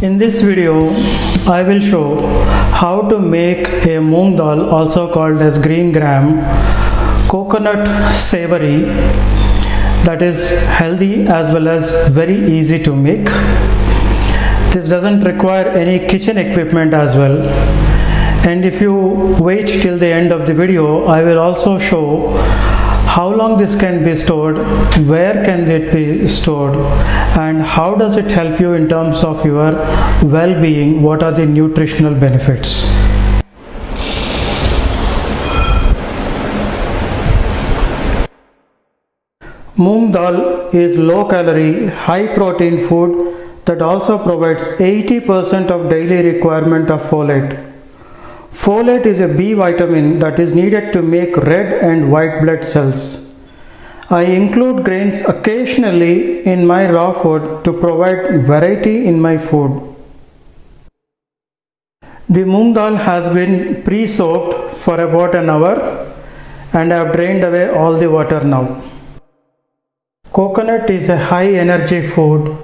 In this video, I will show how to make a moong dal, also called as green gram, coconut savory, that is healthy as well as very easy to make. This doesn't require any kitchen equipment as well. And if you wait till the end of the video, I will also show how long this can be stored, where can it be stored, and how does it help you in terms of your well-being, what are the nutritional benefits. Moong dal is low calorie, high protein food that also provides 80% of daily requirement of folate. Folate is a B vitamin that is needed to make red and white blood cells. I include grains occasionally in my raw food to provide variety in my food. The moong dal has been pre-soaked for about an hour and I have drained away all the water now. Coconut is a high energy food,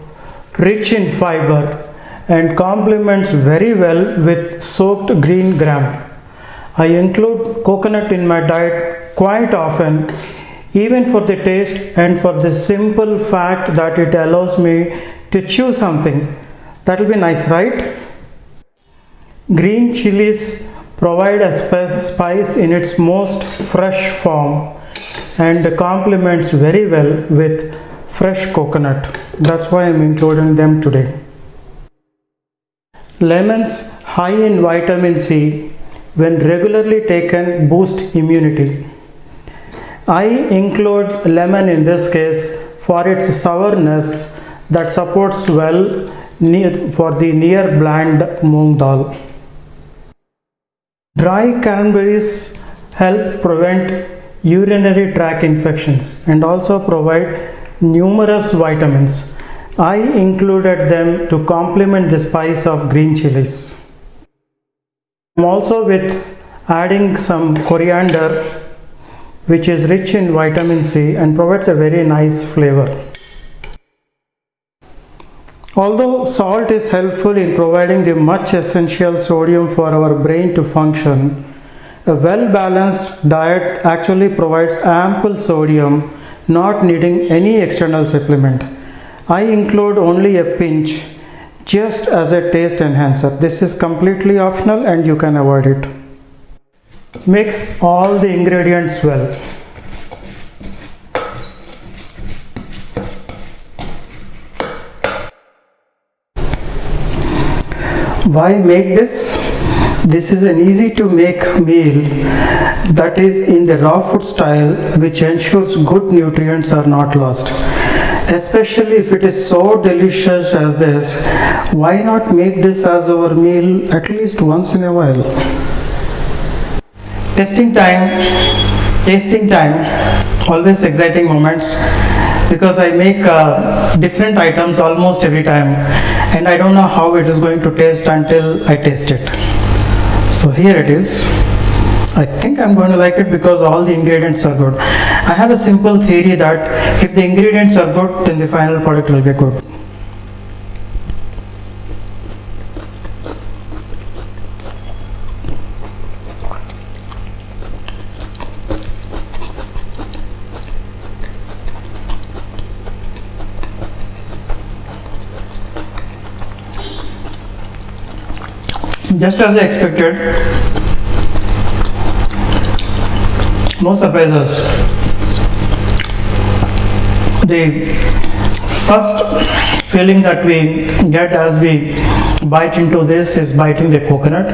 rich in fiber, and complements very well with soaked green gram. I include coconut in my diet quite often, even for the taste and for the simple fact that it allows me to chew something. That will be nice, right? Green chilies provide a spice in its most fresh form and complements very well with fresh coconut. That's why I am including them today. Lemons, high in vitamin C, when regularly taken, boost immunity. I include lemon in this case for its sourness that supports well for the near bland moong dal. Dry cranberries help prevent urinary tract infections and also provide numerous vitamins. I included them to complement the spice of green chilies. I'm also with adding some coriander, which is rich in vitamin C and provides a very nice flavor. Although salt is helpful in providing the much essential sodium for our brain to function, a well-balanced diet actually provides ample sodium, not needing any external supplement. I include only a pinch just as a taste enhancer. This is completely optional and you can avoid it. Mix all the ingredients well. Why make this? This is an easy to make meal that is in the raw food style, which ensures good nutrients are not lost. Especially if it is so delicious as this, why not make this as our meal at least once in a while? Tasting time, always exciting moments, because I make different items almost every time and I don't know how it is going to taste until I taste it. So here it is. I think I'm going to like it because all the ingredients are good. I have a simple theory that if the ingredients are good, then the final product will be good. Just as I expected, no surprises. The first feeling that we get as we bite into this is biting the coconut.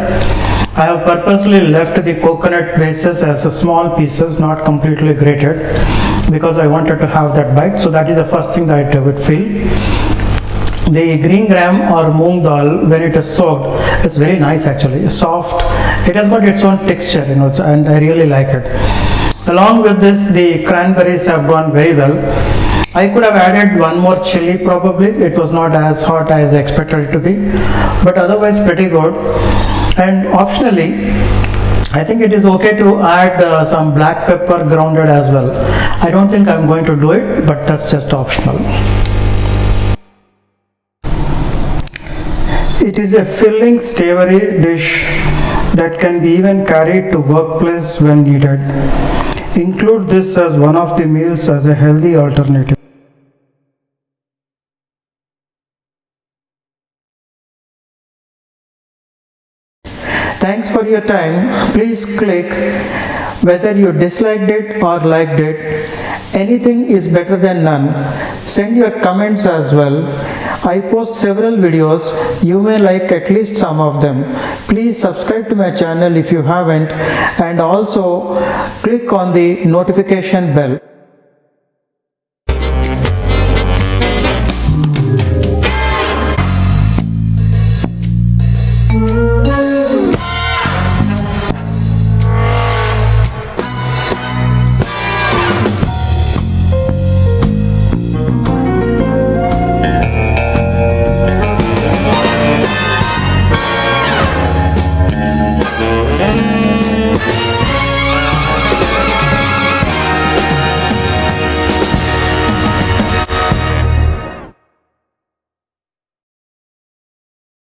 I have purposely left the coconut bases as a small pieces, not completely grated, because I wanted to have that bite. So that is the first thing that I would feel. The green gram or moong dal, when it is soaked, it's very nice actually, soft. It has got its own texture, and I really like it. Along with this, the cranberries have gone very well. I could have added one more chili probably. It was not as hot as I expected it to be, but otherwise pretty good. And optionally, I think it is okay to add some black pepper grounded as well. I don't think I'm going to do it, but that's just optional. It is a filling savory dish that can be even carried to workplace when needed. Include this as one of the meals as a healthy alternative. Thanks for your time. Please click whether you disliked it or liked it. Anything is better than none. Send your comments as well. I post several videos. You may like at least some of them. Please subscribe to my channel if you haven't, and also click on the notification bell.